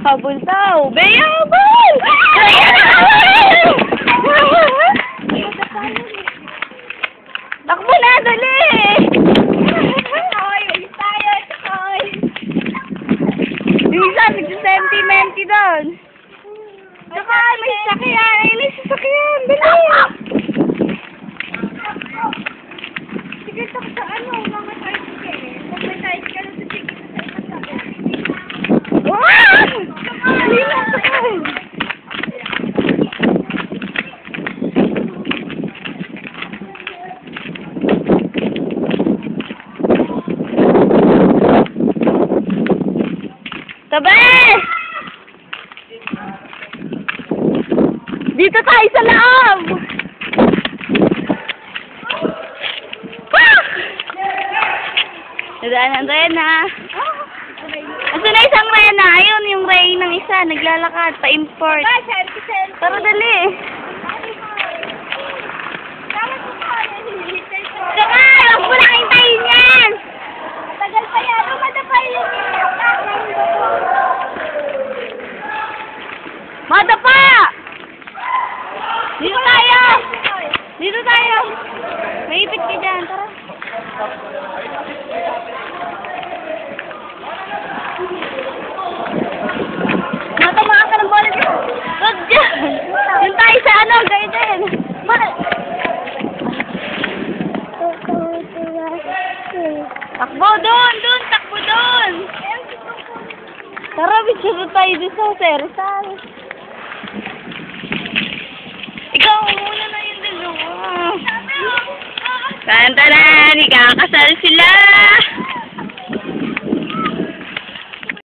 Habol daw. Bea, habol! Takbo na, dali! Yung isa, nagsisenti-menti doon. Saka, may sasakyan. Ay, may sasakyan. Dali! Sige, sa ano, mga tricycle. Pag may tricycle, sa sige sa isang. Dali na, sakay! Tabi! Dito tayo sa loob! Nadaanan Rena. Asa na isang Rena? Ayun, yung Ray ng isa. Naglalakad. Pa-import. Tara, dali. Saka, huwag mo lang hintayin yan. Tagal pa yan. Lumada pa yun. Madapa! Dito tayo! Dito tayo! Maipit ka dyan. Tara. Natamaan ka ng bola dyan. Huwag dyan. Yun tayo sa ano. Gaya dyan. Takbo doon. Doon. Takbo doon. Tara, bitsa tayo doon sa Rizal. Ikaw muna na yung dalawa. Tantanan, ikakasal sila.